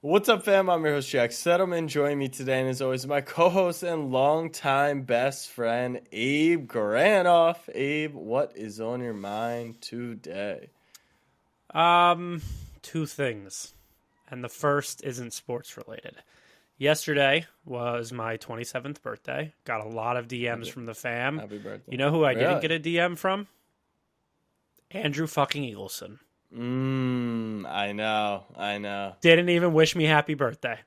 What's up, fam? I'm your host, Jack Settleman. Joining me today, and as always, my co-host and longtime best friend, Abe Granoff. Abe, what is on your mind today? Two things. And the first isn't sports related. Yesterday was my 27th birthday. Got a lot of DMs from the fam. Happy birthday. You know who I Really? didn't get a DM from? Andrew fucking Eagleson. I know. Didn't even wish me happy birthday.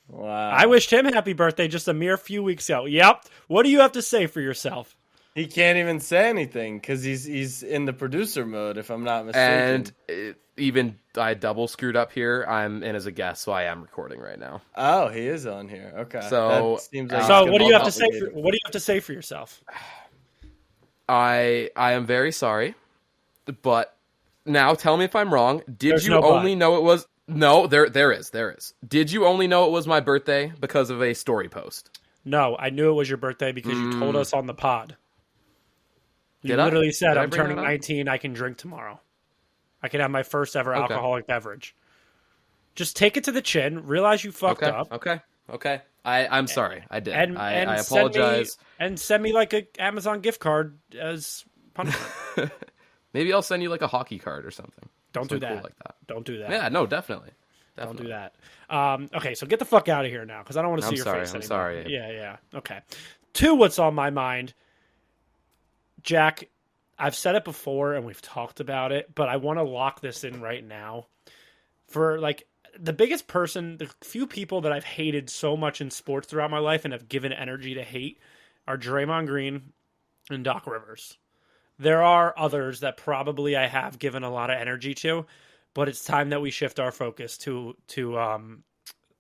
Wow. I wished him happy birthday just a mere few weeks ago. Yep. What do you have to say for yourself? He can't even say anything because he's in the producer mode, if I'm not mistaken. And I double screwed up here. I'm in as a guest, so I am recording right now. Oh, he is on here. Okay. So, That seems like So it's what do gonna you be have to say? complicated. What do you have to say for yourself? I am very sorry, but now tell me if I'm wrong. Did There's you no but. only know it was no? There is. Did you only know it was my birthday because of a story post? No, I knew it was your birthday because you told us on the pod. You Did I? literally said, Did I I'm bring turning that up? 19, I can drink tomorrow. I can have my first ever Okay. alcoholic beverage. Just take it to the chin, realize you fucked up, Okay. I'm sorry. I did. and I send apologize. me like a Amazon gift card as punishment. Maybe I'll send you like a hockey card or something. Don't do Something cool that. like that. Don't do that. Yeah, no, definitely. Don't do that. Okay, so get the fuck out of here now, because I don't want to see I'm your sorry, face I'm anymore. sorry. Yeah. Okay. Two, what's on my mind, Jack? I've said it before and we've talked about it, but I want to lock this in right now. For like the biggest person, the few people that I've hated so much in sports throughout my life and have given energy to hate are Draymond Green and Doc Rivers. There are others that probably I have given a lot of energy to, but it's time that we shift our focus to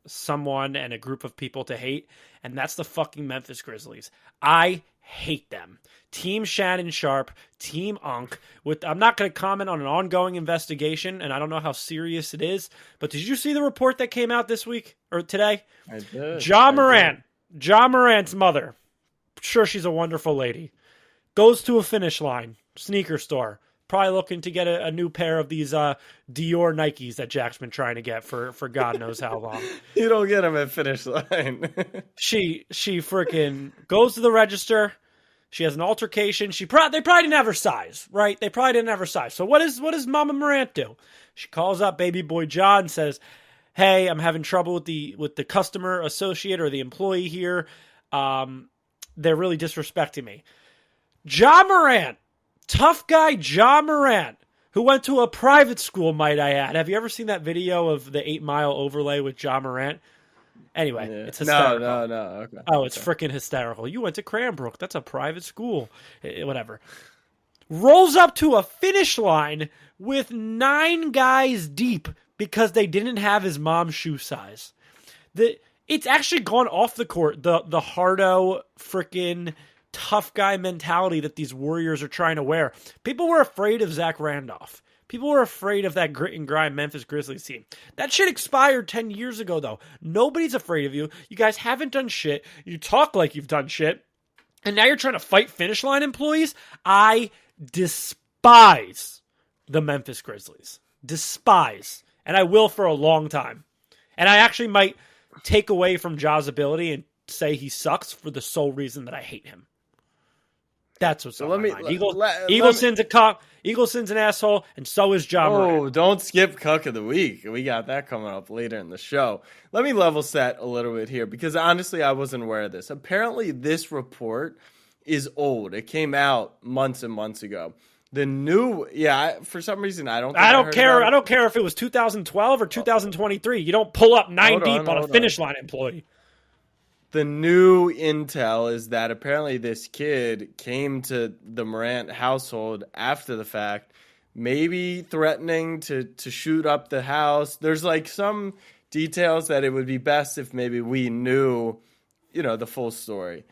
someone and a group of people to hate, and that's the fucking Memphis Grizzlies. I hate them. Team Shannon Sharp, Team Unk. I'm not going to comment on an ongoing investigation, and I don't know how serious it is, but did you see the report that came out this week or today? I did. Ja Morant's mother, sure she's a wonderful lady, goes to a Finish Line sneaker store, probably looking to get a new pair of these Dior Nikes that Jack's been trying to get for God knows how long. You don't get him at Finish Line. She freaking goes to the register. She has an altercation. They probably didn't have her size, right? They probably didn't have her size. So what does Mama Morant do? She calls up baby boy John and says, "Hey, I'm having trouble with the customer associate or the employee here. They're really disrespecting me." Ja Morant, tough guy Ja Morant, who went to a private school, might I add. Have you ever seen that video of the 8 Mile overlay with Ja Morant? Anyway, Yeah. it's hysterical. No. Okay. Oh, it's freaking hysterical. You went to Cranbrook. That's a private school. Whatever. Rolls up to a Finish Line with 9 guys deep because they didn't have his mom's shoe size. It's actually gone off the court. The hardo freaking tough guy mentality that these Warriors are trying to wear. People were afraid of Zach Randolph. People were afraid of that grit and grind Memphis Grizzlies team. That shit expired 10 years ago, though. Nobody's afraid of you. You guys haven't done shit. You talk like you've done shit. And now you're trying to fight Finish Line employees? I despise the Memphis Grizzlies. Despise. And I will for a long time. And I actually might take away from Ja's ability and say he sucks for the sole reason that I hate him. That's what's on my mind. Eagleson's an asshole, and so is Ja Morant. Oh, don't skip Cuck of the Week. We got that coming up later in the show. Let me level set a little bit here because honestly, I wasn't aware of this. Apparently, this report is old. It came out months and months ago. The new, for some reason, I don't. I don't care. I don't care if it was 2012 or 2023. You don't pull up 9 deep on a Finish Line employee. The new intel is that apparently this kid came to the Morant household after the fact, maybe threatening to shoot up the house. There's like some details that it would be best if maybe we knew, the full story.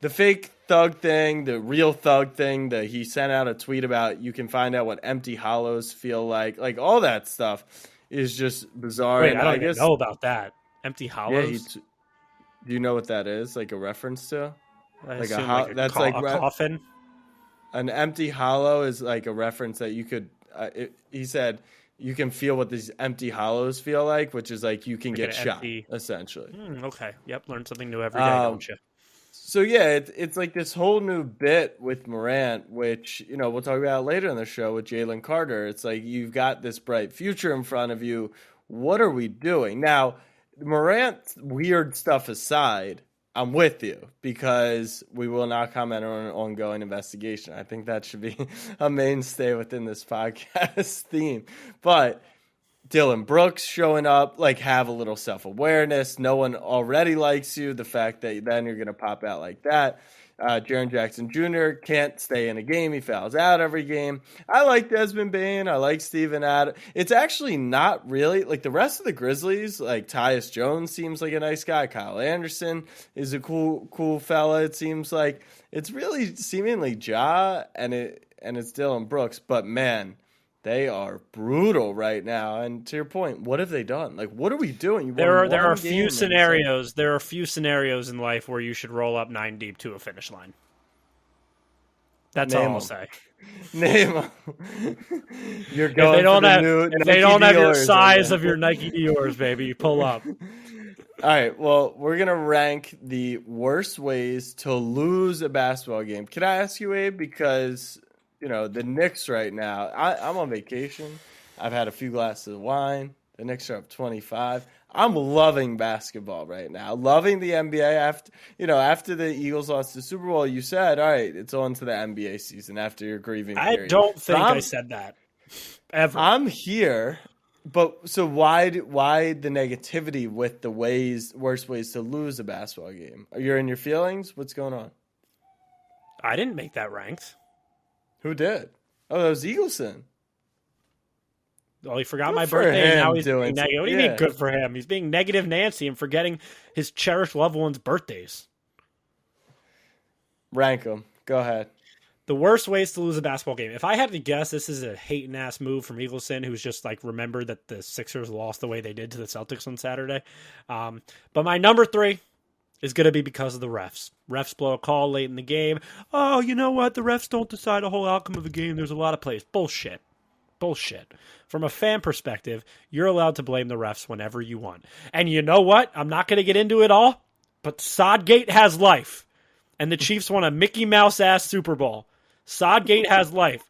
The fake thug thing, the real thug thing that he sent out a tweet about, you can find out what empty hollows feel like all that stuff is just bizarre. Wait, and I don't even know about that. Empty hollows? Yeah, do you know what that is? Like a reference to? That's That's a coffin? An empty hollow is like a reference that you could. He said you can feel what these empty hollows feel like, which is like you can get shot, empty... essentially. Okay. Yep. Learn something new every day, don't you? So yeah, it's like this whole new bit with Morant, which, we'll talk about later in the show with Jalen Carter. It's like you've got this bright future in front of you. What are we doing? Now, Morant's weird stuff aside, I'm with you because we will not comment on an ongoing investigation. I think that should be a mainstay within this podcast theme. But Dylan Brooks showing up, like, have a little self-awareness. No one already likes you. The fact that then you're going to pop out like that. Jaren Jackson Jr. can't stay in a game. He fouls out every game. I like Desmond Bane. I like Steven Adams. It's actually not really, like, the rest of the Grizzlies, like Tyus Jones seems like a nice guy. Kyle Anderson is a cool fella, it seems like. It's really seemingly Ja and it's Dylan Brooks. But, man, they are brutal right now. And to your point, what have they done? Like, what are we doing? There are a few scenarios. There are a few scenarios in life where you should roll up 9 deep to a finish line. That's all I'll say. Name them. You're going if they don't have your size of your Nike Dior's, baby, you pull up. All right. Well, we're gonna rank the worst ways to lose a basketball game. Can I ask you, Abe? Because the Knicks right now, I'm on vacation. I've had a few glasses of wine. The Knicks are up 25. I'm loving basketball right now. Loving the NBA. After the Eagles lost the Super Bowl, you said, all right, it's on to the NBA season after your grieving period. I don't think I said that. Ever. I'm here. But so why the negativity with the worst ways to lose a basketball game? You're in your feelings? What's going on? I didn't make that ranked. Who did? Oh, that was Eagleson. Well, he forgot my birthday, and now he's being negative. What do you mean good for him? He's being negative Nancy and forgetting his cherished loved ones' birthdays. Rank them. Go ahead. The worst ways to lose a basketball game. If I had to guess, this is a hating-ass move from Eagleson, who's just, like, remembered that the Sixers lost the way they did to the Celtics on Saturday. But my number 3 is going to be because of the refs. Refs blow a call late in the game. Oh, you know what? The refs don't decide the whole outcome of a game. There's a lot of plays. Bullshit. From a fan perspective, you're allowed to blame the refs whenever you want. And you know what? I'm not going to get into it all, but Sodgate has life. And the Chiefs won a Mickey Mouse-ass Super Bowl. Sodgate has life.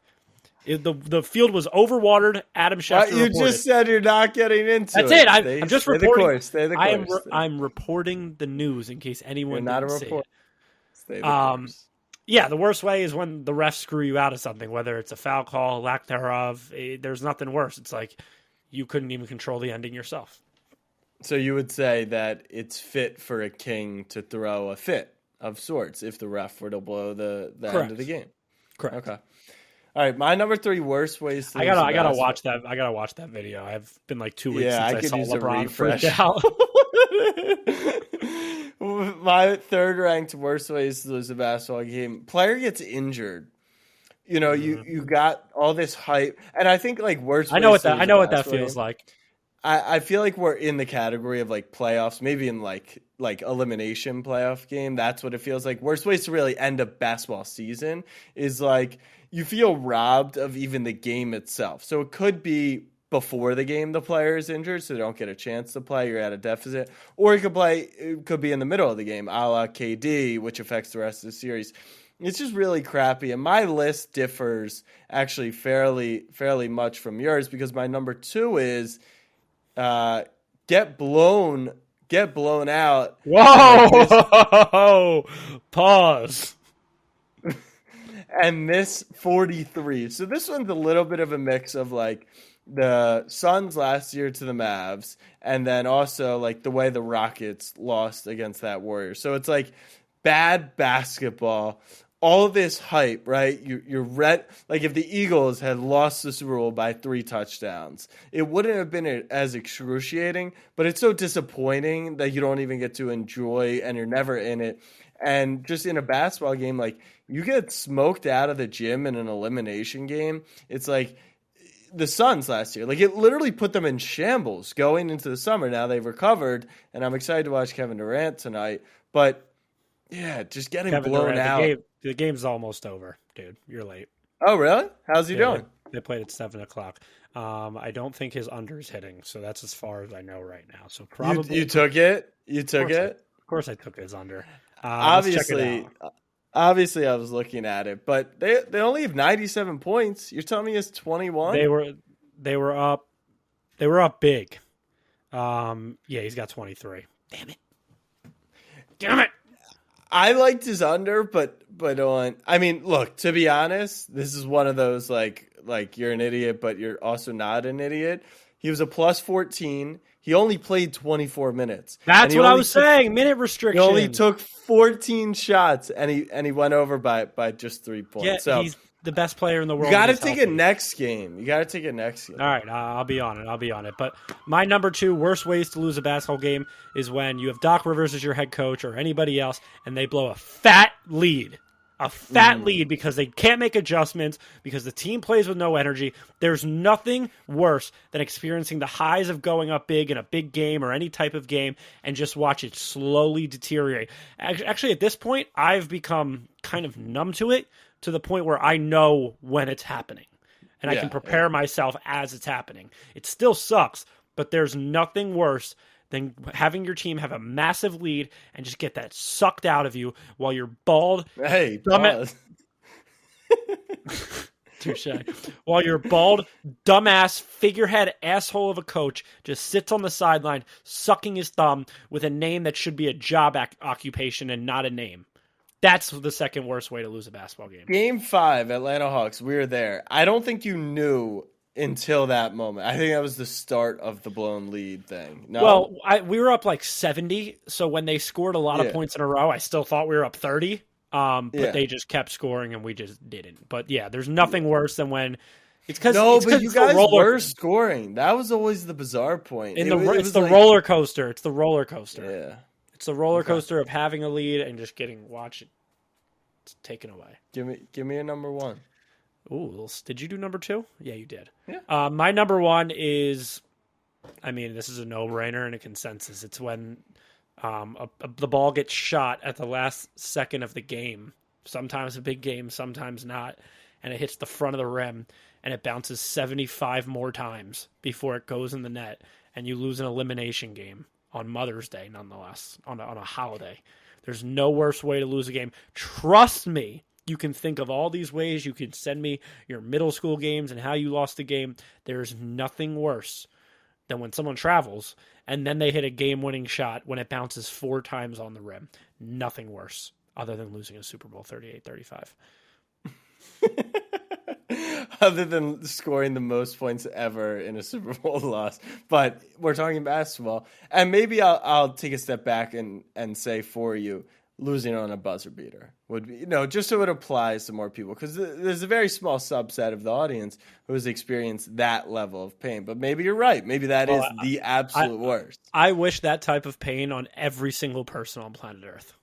The field was overwatered. Adam Schefter you reported. Just said you're not getting into it. That's it. I'm just reporting. Stay the course. I'm reporting the news in case anyone didn't see it. Stay the course. Yeah, the worst way is when the refs screw you out of something, whether it's a foul call, lack thereof. There's nothing worse. It's like you couldn't even control the ending yourself. So you would say that it's fit for a king to throw a fit of sorts if the ref were to blow the end of the game. Correct. Okay. All right, my number 3 worst ways to I gotta watch that. I gotta watch that video. I've been like 2 weeks since I could saw use LeBron a refresh. freak out. My 3rd ranked worst ways to lose a basketball game. Player gets injured. You got all this hype, and I think like worst. I know what that feels like. I feel like we're in the category of like playoffs, maybe in like elimination playoff game. That's what it feels like. Worst ways to really end a basketball season is like you feel robbed of even the game itself. So it could be before the game the player is injured, so they don't get a chance to play. You're at a deficit, or it could be in the middle of the game, a la KD, which affects the rest of the series. It's just really crappy, and my list differs actually fairly much from yours because my number 2 is get blown out. Whoa! Pause. And miss 43. So this one's a little bit of a mix of like the Suns last year to the Mavs, and then also like the way the Rockets lost against that Warriors. So it's like bad basketball. All of this hype, right? You're red. Like if the Eagles had lost the Super Bowl by 3 touchdowns, it wouldn't have been as excruciating, but it's so disappointing that you don't even get to enjoy and you're never in it. And just in a basketball game, like you get smoked out of the gym in an elimination game. It's like the Suns last year. Like it literally put them in shambles going into the summer. Now they've recovered, and I'm excited to watch Kevin Durant tonight. But yeah, just getting blown out. The game's almost over, dude. You're late. Oh, really? How's he doing? They played at 7 o'clock. I don't think his under is hitting, so that's as far as I know right now. So probably You took it. You took it. Of course, I took his under. Let's check it Obviously, out. obviously, I was looking at it, but they only have 97 points. You're telling me it's 21? They were up big. Yeah, he's got 23. Damn it! I liked his under, but I mean, look, to be honest, this is one of those like you're an idiot, but you're also not an idiot. He was a plus 14. He only played 24 minutes. That's what I was saying. Minute restriction. He only took 14 shots, and he went over by just 3 points. Yeah, so he's the best player in the world. you got to take it next game. You got to take it next game. All right, I'll be on it. But my number 2 worst ways to lose a basketball game is when you have Doc Rivers as your head coach or anybody else, and they blow a fat lead. A fat lead because they can't make adjustments, because the team plays with no energy. There's nothing worse than experiencing the highs of going up big in a big game or any type of game and just watch it slowly deteriorate. Actually, at this point, I've become kind of numb to it, to the point where I know when it's happening. And I can prepare myself as it's happening. It still sucks, but there's nothing worse than having your team have a massive lead and just get that sucked out of you while you're bald. Hey, pause. Touche. While your bald, dumbass, figurehead asshole of a coach just sits on the sideline sucking his thumb with a name that should be a job occupation and not a name. That's the second worst way to lose a basketball game. Game 5, Atlanta Hawks, we were there. I don't think you knew until that moment. I think that was the start of the blown lead thing. No? Well, we were up like 70, so when they scored a lot of points in a row, I still thought we were up 30. But they just kept scoring and we just didn't. But yeah, there's nothing worse than when it's because but you guys were scoring. That was always the bizarre point. It's the roller coaster. It's the roller coaster. Yeah, it's the roller coaster of having a lead and just watch it taken away. Give me a number 1. Ooh, did you do number 2? Yeah, you did. Yeah. My number 1 is, I mean, this is a no-brainer and a consensus. It's when the ball gets shot at the last second of the game. Sometimes a big game, sometimes not. And it hits the front of the rim, and it bounces 75 more times before it goes in the net, and you lose an elimination game on Mother's Day, nonetheless, on a holiday. There's no worse way to lose a game. Trust me. You can think of all these ways. You can send me your middle school games and how you lost the game. There's nothing worse than when someone travels and then they hit a game-winning shot when it bounces 4 times on the rim. Nothing worse other than losing a Super Bowl 38-35. Other than scoring the most points ever in a Super Bowl loss. But we're talking basketball. And maybe I'll take a step back and say for you, losing on a buzzer beater would be, just so it applies to more people, because there's a very small subset of the audience who has experienced that level of pain. But maybe you're right. Maybe that is the absolute worst. I wish that type of pain on every single person on planet Earth.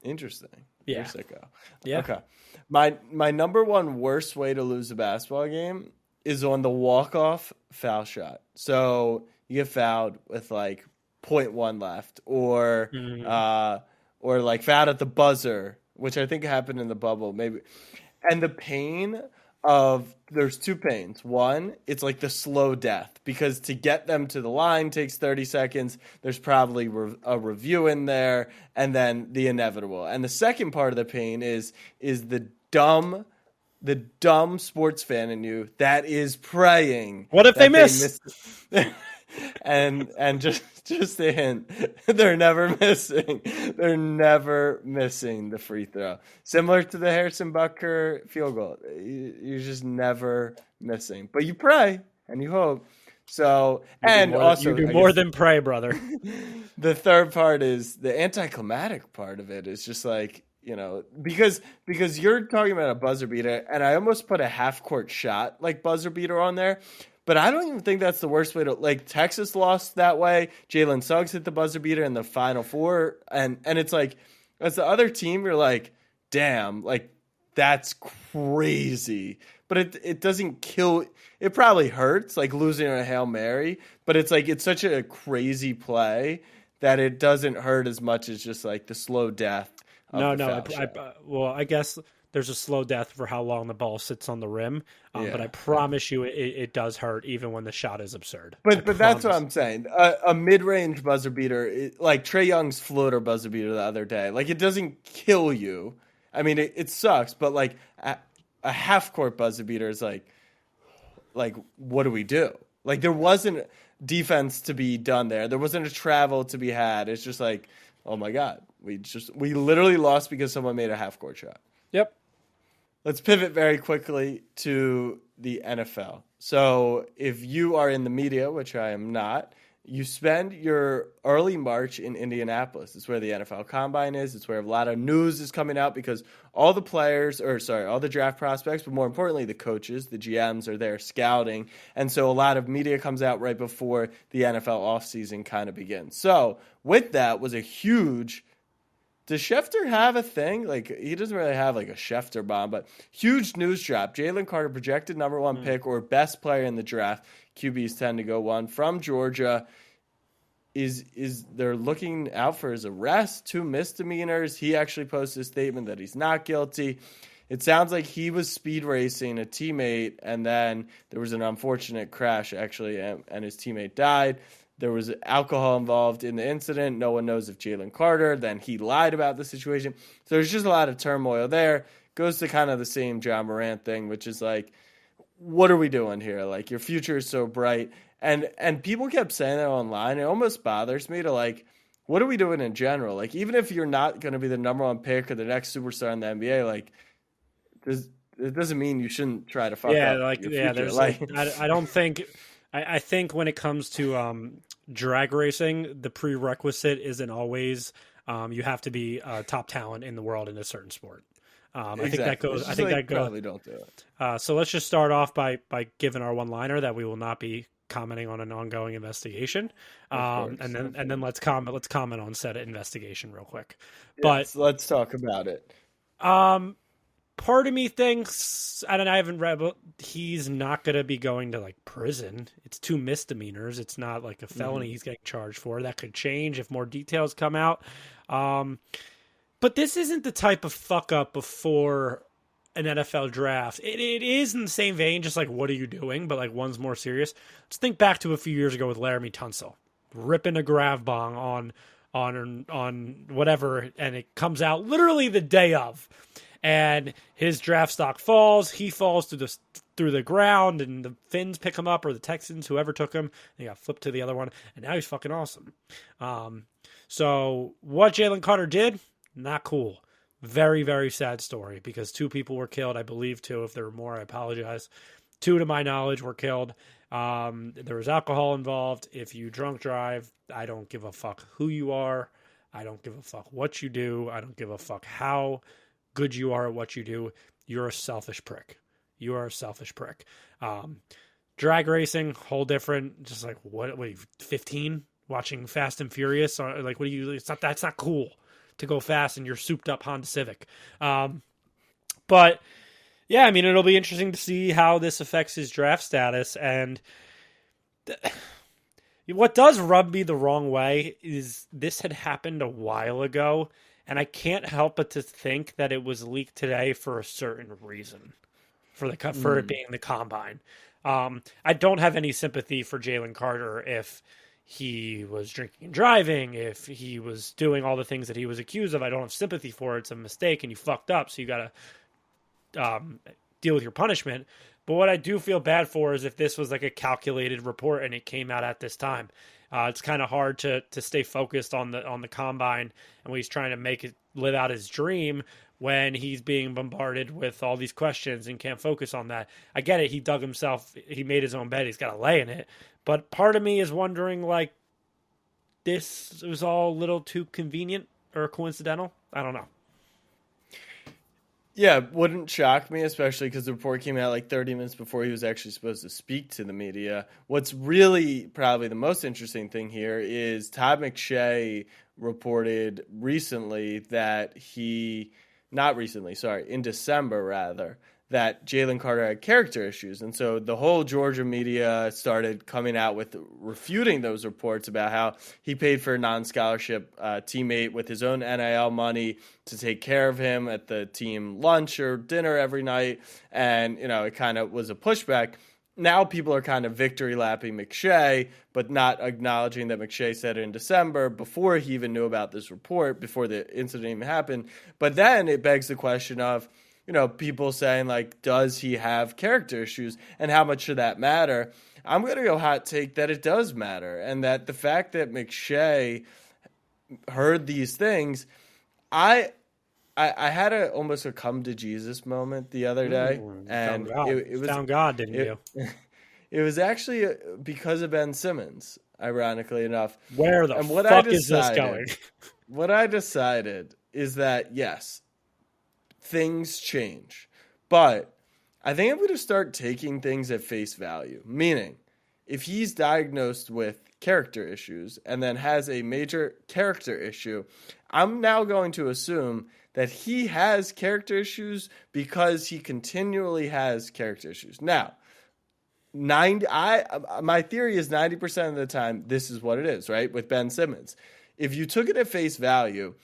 Interesting. Yeah. You're sicko. Yeah. Okay. My number 1 worst way to lose a basketball game is on the walk-off foul shot. So you get fouled with like 0.1 left, or like fouled at the buzzer, which I think happened in the bubble, maybe. And the pain of, there's 2 pains. One, it's like the slow death, because to get them to the line takes 30 seconds. There's probably a review in there, and then the inevitable. And the second part of the pain is the dumb sports fan in you that is praying. What if they miss? And just a hint, they're never missing. They're never missing the free throw. Similar to the Harrison Butker field goal, you're just never missing. But you pray and you hope. So, and also you do more than pray, brother. The third part is the anticlimactic part of it is just like, because you're talking about a buzzer beater, and I almost put a half court shot like buzzer beater on there. But I don't even think that's the worst way to, like, Texas lost that way. Jalen Suggs hit the buzzer beater in the Final Four. And it's like, as the other team, you're like, damn, like, that's crazy. But it doesn't kill. It probably hurts, like losing a Hail Mary. But it's like, it's such a crazy play that it doesn't hurt as much as just like the slow death. I guess there's a slow death for how long the ball sits on the rim. But I Yeah. promise you, it does hurt even when the shot is absurd. I But that's what promise. I'm saying. A mid range buzzer beater, like Trey Young's floater buzzer beater the other day, like it doesn't kill you. I mean, it sucks, but like a half court buzzer beater is like what do we do? Like there wasn't defense to be done there. There wasn't a travel to be had. It's just like, oh my god, we literally lost because someone made a half court shot. Yep. Let's pivot very quickly to the NFL. So, if you are in the media, which I am not, you spend your early March in Indianapolis. It's where the NFL Combine is. It's where a lot of news is coming out because all the all the draft prospects, but more importantly, the coaches, the GMs are there scouting. And so a lot of media comes out right before the NFL offseason kind of begins. So, with that was a huge. Does Schefter have a thing? Like, he doesn't really have like a Schefter bomb, but huge news drop. Jalen Carter projected number one pick or best player in the draft. QBs tend to go one from Georgia. Is they're looking out for his arrest, 2 misdemeanors. He actually posted a statement that he's not guilty. It sounds like he was speed racing a teammate, and then there was an unfortunate crash, actually, and his teammate died. There was alcohol involved in the incident. No one knows if Jalen Carter. Then he lied about the situation. So there's just a lot of turmoil there. Goes to kind of the same John Morant thing, which is like, what are we doing here? Like, your future is so bright. And people kept saying that online. It almost bothers me to like, what are we doing in general? Like, even if you're not going to be the number one pick or the next superstar in the NBA, like, it doesn't mean you shouldn't try to fuck up your future. There's like, I don't think. I think when it comes to drag racing, the prerequisite isn't always you have to be a top talent in the world in a certain sport. I think that goes. I think that goes. Probably don't do it. So let's just start off by giving our one-liner that we will not be commenting on an ongoing investigation, and then let's comment on said investigation real quick. Yes, but let's talk about it. Part of me thinks, and I haven't read, but he's not going to be going to like prison. It's 2 misdemeanors. It's not like a felony he's getting charged for. That could change if more details come out. But this isn't the type of fuck up before an NFL draft. It is in the same vein, just like, what are you doing? But like one's more serious. Let's think back to a few years ago with Laramie Tunsil ripping a grav bong on whatever, and it comes out literally the day of. And his draft stock falls. He falls through the ground, and the Finns pick him up, or the Texans, whoever took him. They got flipped to the other one, and now he's fucking awesome. So what Jalen Carter did, not cool. Very, very sad story because 2 people were killed. I believe 2. If there were more, I apologize. 2, to my knowledge, were killed. There was alcohol involved. If you drunk drive, I don't give a fuck who you are. I don't give a fuck what you do. I don't give a fuck how good you are at what you do. You're a selfish prick. You are a selfish prick. Drag racing, whole different. Just like what are you, 15? Watching Fast and Furious? Or like, what do you? That's not cool to go fast in your souped up Honda Civic. But yeah, I mean, it'll be interesting to see how this affects his draft status. And what does rub me the wrong way is this had happened a while ago. And I can't help but to think that it was leaked today for a certain reason, for it being the combine. I don't have any sympathy for Jalen Carter if he was drinking and driving, if he was doing all the things that he was accused of. I don't have sympathy for it. It's a mistake, and you fucked up, so you got to deal with your punishment. But what I do feel bad for is if this was like a calculated report and it came out at this time. It's kind of hard to stay focused on the combine and when he's trying to live out his dream when he's being bombarded with all these questions and can't focus on that. I get it. He made his own bed. He's got to lay in it. But part of me is wondering, like, this was all a little too convenient or coincidental. I don't know. Yeah, wouldn't shock me, especially because the report came out like 30 minutes before he was actually supposed to speak to the media. What's really probably the most interesting thing here is Todd McShay reported recently that in December rather, that Jalen Carter had character issues. And so the whole Georgia media started coming out with refuting those reports about how he paid for a non-scholarship teammate with his own NIL money to take care of him at the team lunch or dinner every night. And, it kind of was a pushback. Now people are kind of victory lapping McShay, but not acknowledging that McShay said it in December before he even knew about this report, before the incident even happened. But then it begs the question of, people saying, like, does he have character issues and how much should that matter? I'm going to go hot take that it does matter, and that the fact that McShay heard these things, I had almost a come to Jesus moment the other day, and it was found God, didn't you? It was actually because of Ben Simmons, ironically enough. Where the fuck is this going? What I decided is that, yes, things change. But I think I'm going to start taking things at face value. Meaning, if he's diagnosed with character issues and then has a major character issue, I'm now going to assume that he has character issues because he continually has character issues. Now, my theory is 90% of the time, this is what it is, right? With Ben Simmons. If you took it at face value,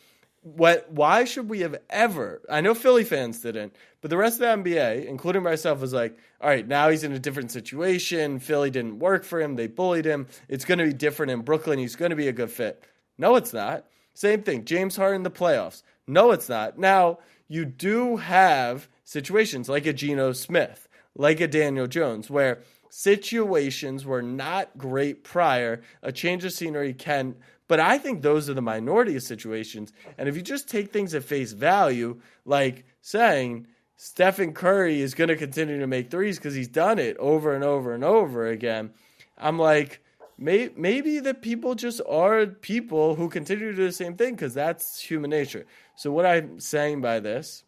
why should we have ever, I know Philly fans didn't, but the rest of the NBA, including myself, was like, all right, now he's in a different situation. Philly didn't work for him. They bullied him. It's going to be different in Brooklyn. He's going to be a good fit. No, it's not. Same thing. James Harden in the playoffs. No, it's not. Now, you do have situations like a Geno Smith, like a Daniel Jones, where situations were not great prior. A change of scenery can. But I think those are the minority of situations. And if you just take things at face value, like saying Stephen Curry is going to continue to make threes because he's done it over and over and over again, I'm like, maybe that people just are people who continue to do the same thing because that's human nature. So what I'm saying by this,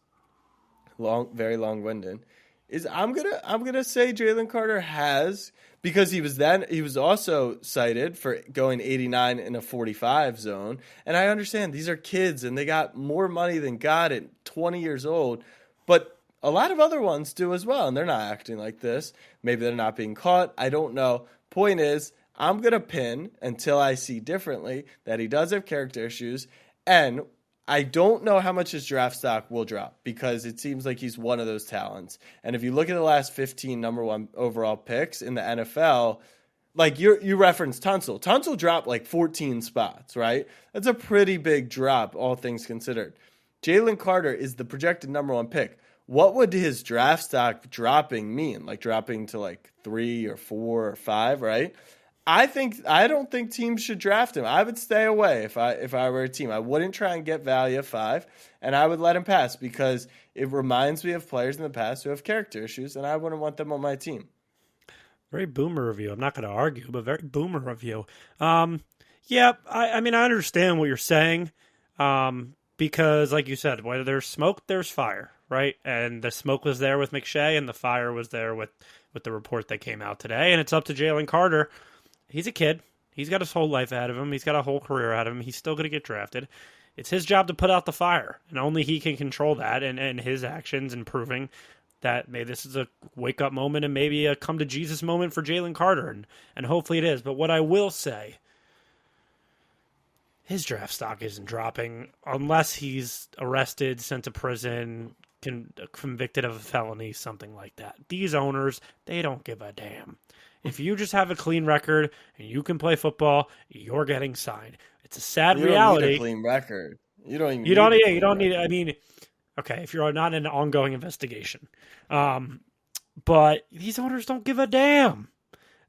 very long-winded, is I'm gonna say Jalen Carter has, because he was also cited for going 89 in a 45 zone. And I understand these are kids and they got more money than God at 20 years old, but a lot of other ones do as well, and they're not acting like this. Maybe they're not being caught. I don't know. Point is, I'm gonna pin until I see differently that he does have character issues, and I don't know how much his draft stock will drop because it seems like he's one of those talents. And if you look at the last 15 number one overall picks in the NFL, like you referenced Tunsil. Tunsil dropped like 14 spots, right? That's a pretty big drop, all things considered. Jalen Carter is the projected number one pick. What would his draft stock dropping mean? Like dropping to like 3 or 4 or 5, right? I don't think teams should draft him. I would stay away if I were a team. I wouldn't try and get value at 5, and I would let him pass because it reminds me of players in the past who have character issues, and I wouldn't want them on my team. Very boomer of you. I'm not going to argue, but very boomer of you. Yeah, I mean, I understand what you're saying because, like you said, where there's smoke, there's fire, right? And the smoke was there with McShay, and the fire was there with the report that came out today, and it's up to Jalen Carter. He's a kid. He's got his whole life ahead of him. He's got a whole career ahead of him. He's still going to get drafted. It's his job to put out the fire, and only he can control that and his actions and proving that maybe this is a wake-up moment and maybe a come-to-Jesus moment for Jalen Carter, and hopefully it is. But what I will say, his draft stock isn't dropping unless he's arrested, sent to prison, convicted of a felony, something like that. These owners, they don't give a damn. If you just have a clean record and you can play football, you're getting signed. It's a sad reality. You don't need a clean record. You don't need. I mean, okay, if you're not in an ongoing investigation, but these owners don't give a damn.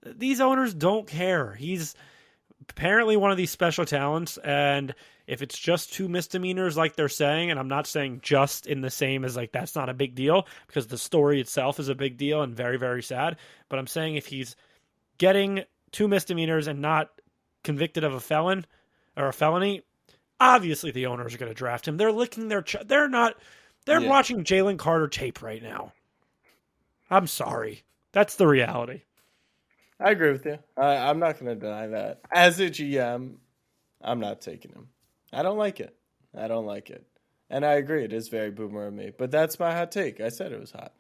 These owners don't care. He's apparently one of these special talents, and if it's just 2 misdemeanors like they're saying, and I'm not saying just in the same as like that's not a big deal because the story itself is a big deal and very, very sad, but I'm saying if he's getting 2 misdemeanors and not convicted of a felony, obviously the owners are going to draft him. They're licking their they're watching Jalen Carter tape right now. I'm sorry. That's the reality. I agree with you. I'm not going to deny that. As a GM, I'm not taking him. I don't like it. And I agree. It is very boomer of me. But that's my hot take. I said it was hot.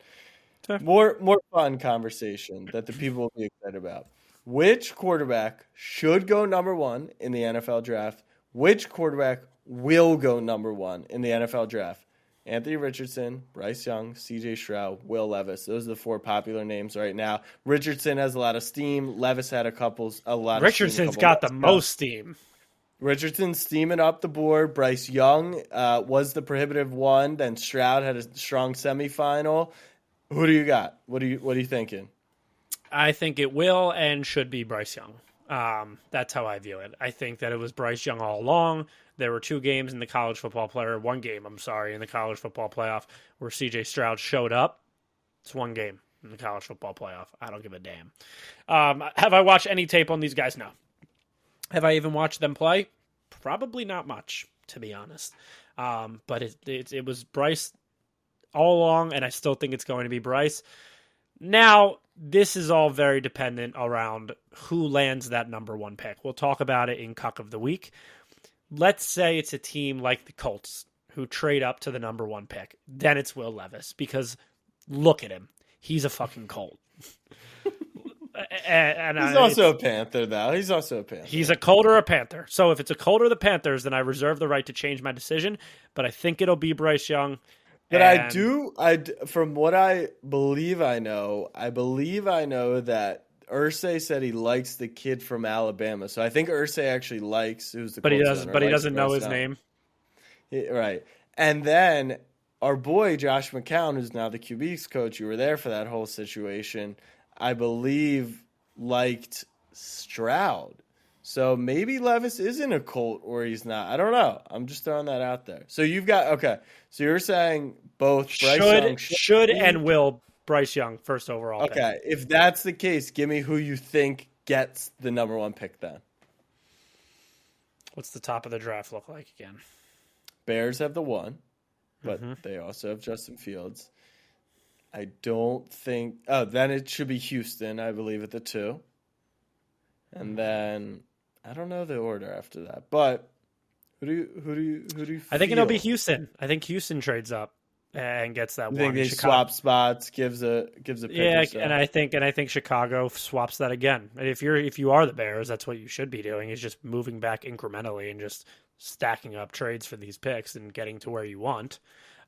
More fun conversation that the people will be excited about. Which quarterback should go number one in the NFL draft? Which quarterback will go number one in the NFL draft? Anthony Richardson, Bryce Young, CJ Stroud, Will Levis. Those are the four popular names right now. Richardson has a lot of steam. Levis had a lot of steam. Richardson's got the most steam. Richardson's steaming up the board. Bryce Young was the prohibitive one. Then Stroud had a strong semifinal. Who do you got? What are you thinking? I think it will and should be Bryce Young. That's how I view it. I think that it was Bryce Young all along. There were one game in the college football playoff where CJ Stroud showed up. It's one game in the college football playoff. I don't give a damn. Have I watched any tape on these guys? No. Have I even watched them play? Probably not much, to be honest. But it was Bryce all along, and I still think it's going to be Bryce. Now, this is all very dependent around who lands that number one pick. We'll talk about it in Cuck of the Week. Let's say it's a team like the Colts who trade up to the number one pick. Then it's Will Levis, because look at him. He's a fucking Colt. He's also a Panther, though. He's also a Panther. He's a Colt or a Panther. So if it's a Colt or the Panthers, then I reserve the right to change my decision. But I think it'll be Bryce Young. But from what I believe I know that Irsay said he likes the kid from Alabama. So I think Irsay actually likes who's the. But he does. But he doesn't know his name. Right, and then our boy Josh McCown, who's now the QB's coach, you were there for that whole situation. I believe liked Stroud. So maybe Levis isn't a Colt or he's not. I don't know. I'm just throwing that out there. So you've got okay. So you're saying both Bryce Young should and will Bryce Young first overall. Okay, if that's the case, give me who you think gets the number one pick then. What's the top of the draft look like again? Bears have the one, but they also have Justin Fields. I don't think. Oh, then it should be Houston, I believe, at the 2, and then I don't know the order after that. But who do you? I think it'll be Houston. I think Houston trades up and gets that one. I think they swap spots, gives a pick. Yeah, and I think Chicago swaps that again. And if you are the Bears, that's what you should be doing, is just moving back incrementally and just stacking up trades for these picks and getting to where you want.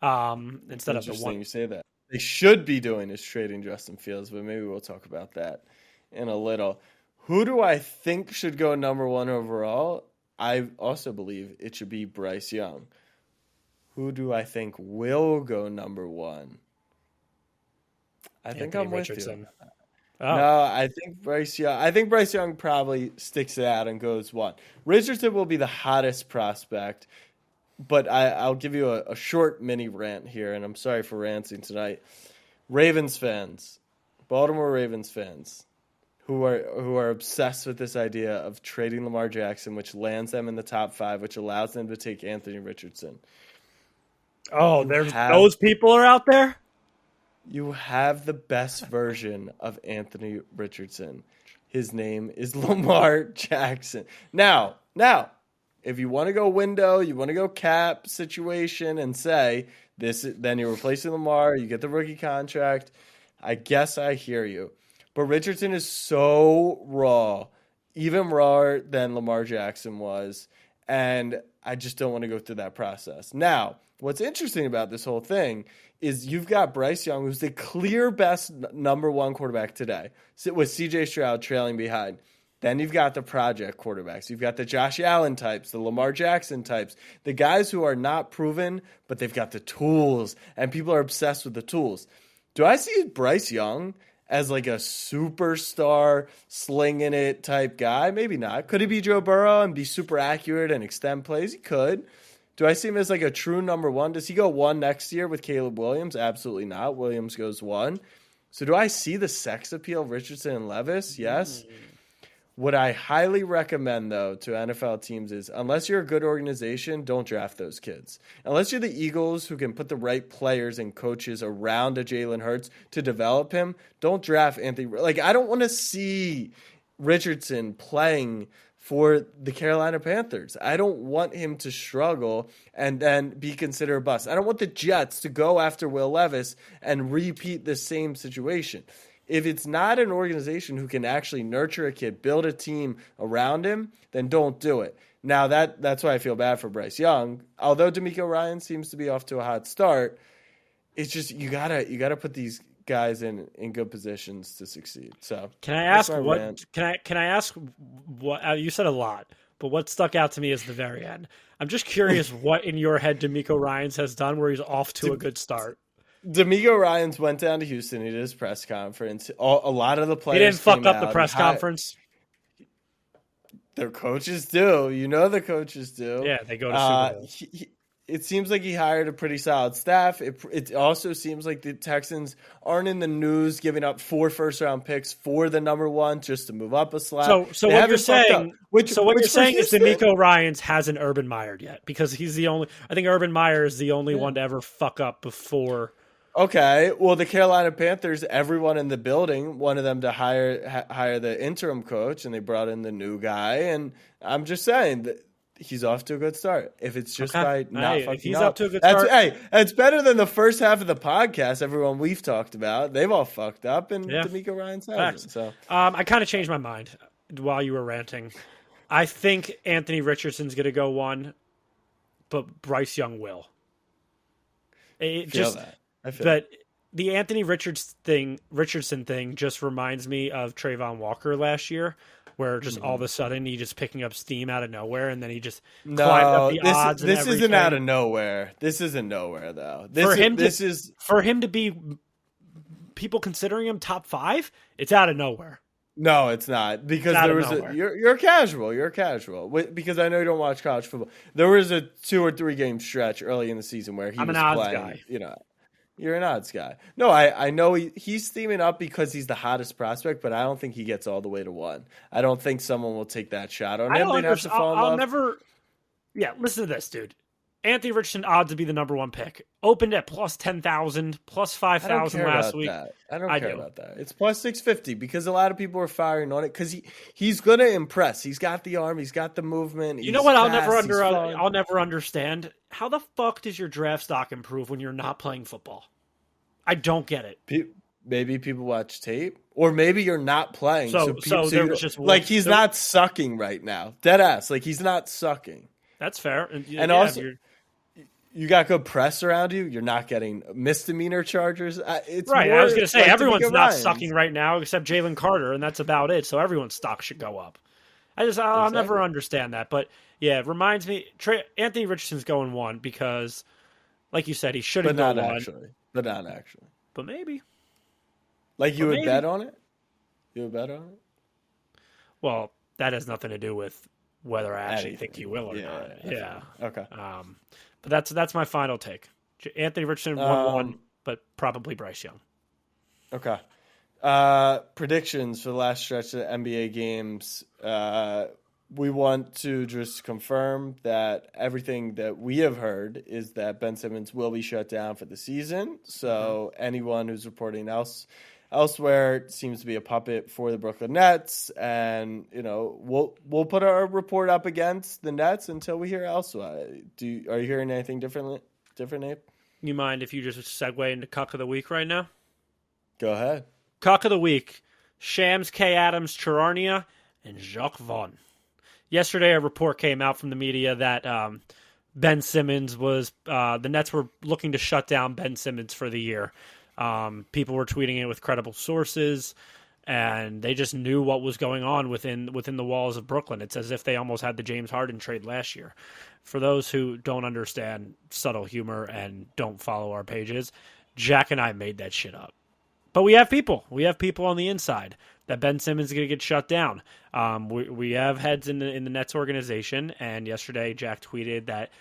Instead of the one. You say that they should be doing is trading Justin Fields, but maybe we'll talk about that in a little. Who do I think should go number one overall? I also believe it should be Bryce Young. Who do I think will go number one? I think I'm with you. Oh. No, I think Bryce Young. I think Bryce Young probably sticks it out and goes one. Richardson will be the hottest prospect, but I'll give you a short mini rant here, and I'm sorry for ranting tonight. Ravens fans, Baltimore Ravens fans, who are obsessed with this idea of trading Lamar Jackson, which lands them in the top 5, which allows them to take Anthony Richardson. Oh, those people are out there? You have the best version of Anthony Richardson. His name is Lamar Jackson. Now, if you want to go window, you want to go cap situation and say this, then you're replacing Lamar, you get the rookie contract. I guess I hear you. But Richardson is so raw, even rawer than Lamar Jackson was, and I just don't want to go through that process. Now, what's interesting about this whole thing is you've got Bryce Young, who's the clear best number one quarterback today, with CJ Stroud trailing behind. Then you've got the project quarterbacks. You've got the Josh Allen types, the Lamar Jackson types, the guys who are not proven, but they've got the tools, and people are obsessed with the tools. Do I see Bryce Young as like a superstar, slinging it type guy? Maybe not. Could he be Joe Burrow and be super accurate and extend plays? He could. Do I see him as like a true number one? Does he go 1 next year with Caleb Williams? Absolutely not. Williams goes 1. So do I see the sex appeal of Richardson and Levis? Yes. What I highly recommend, though, to NFL teams is, unless you're a good organization, don't draft those kids. Unless you're the Eagles who can put the right players and coaches around a Jalen Hurts to develop him, don't draft Anthony. Like, I don't want to see Richardson playing for the Carolina Panthers. I don't want him to struggle and then be considered a bust. I don't want the Jets to go after Will Levis and repeat the same situation. If it's not an organization who can actually nurture a kid, build a team around him, then don't do it. Now, that's why I feel bad for Bryce Young. Although D'Amico Ryan seems to be off to a hot start, it's just you gotta put these guys in good positions to succeed. So can I ask what? Can I ask what? You said a lot, but what stuck out to me is the very end. I'm just curious what in your head D'Amico Ryans has done where he's off to a good start. D'Amico Ryans went down to Houston. He did his press conference. A lot of the players. He didn't fuck up the out. press conference. Their coaches do. You know the coaches do. Yeah, they go to Super Bowl. It seems like he hired a pretty solid staff. It also seems like the Texans aren't in the news giving up 4 first-round picks for the number 1 just to move up a slot. So what you're saying, is D'Amico Ryans hasn't Urban Meyer yet because he's the only. I think Urban Meyer is the only one to ever fuck up before. Okay, well, the Carolina Panthers, everyone in the building wanted them to hire the interim coach, and they brought in the new guy. And I'm just saying that he's off to a good start. If it's just by not fucking if he's up, up to a good start. It's better than the first half of the podcast. Everyone we've talked about, they've all fucked up, and D'Amico Ryans hasn't. So, I kind of changed my mind while you were ranting. I think Anthony Richardson's going to go 1, but Bryce Young will. I feel that. The Anthony Richardson thing just reminds me of Trayvon Walker last year, where just all of a sudden he just picking up steam out of nowhere, and then he just climbed up the odds. This isn't out of nowhere. This isn't nowhere though. For him to be people considering him top 5. It's out of nowhere. No, it's not because there was you're casual. You're casual because I know you don't watch college football. There was a 2 or 3 game stretch early in the season where I'm was an odds playing. Guy. You know. You're an odds guy. No, I know he's steaming up because he's the hottest prospect, but I don't think he gets all the way to 1. I don't think someone will take that shot on him. They'd have to fall in love. Never. Yeah, listen to this, dude. Anthony Richardson odds to be the number 1 pick. Opened at plus 10,000, plus 5,000 last week. I don't care about that. It's plus 650 because a lot of people are firing on it because he's going to impress. He's got the arm. He's got the movement. You know what? I'll never understand. How the fuck does your draft stock improve when you're not playing football? I don't get it. Maybe people watch tape, or maybe you're not playing. So there was just like he's not sucking right now. Dead ass. Like he's not sucking. That's fair. And also, you got good press around you. You're not getting misdemeanor charges. It's right. I was going to say like everyone's not sucking right now except Jalen Carter, and that's about it. So everyone's stock should go up. I'll never understand that, but yeah, it reminds me. Anthony Richardson's going 1 because, like you said, he shouldn't go 1. But not actually. But maybe. Like you would bet on it? You would bet on it? Well, that has nothing to do with whether I actually think you will or not. Yeah. Okay. But that's my final take. Anthony Richardson 1-1, but probably Bryce Young. Okay. Predictions for the last stretch of the NBA games. We want to just confirm that everything that we have heard is that Ben Simmons will be shut down for the season. So anyone who's reporting elsewhere seems to be a puppet for the Brooklyn Nets. And, we'll put our report up against the Nets until we hear elsewhere. Are you hearing anything different, Abe? You mind if you just segue into Cuck of the Week right now? Go ahead. Cuck of the Week. Shams, K. Adams, Charania, and Jacques Vaughn. Yesterday, a report came out from the media that Ben Simmons was the Nets were looking to shut down Ben Simmons for the year. People were tweeting it with credible sources, and they just knew what was going on within the walls of Brooklyn. It's as if they almost had the James Harden trade last year. For those who don't understand subtle humor and don't follow our pages, Jack and I made that shit up. But we have people. We have people on the inside that Ben Simmons is going to get shut down. We have heads in the Nets organization, and yesterday Jack tweeted that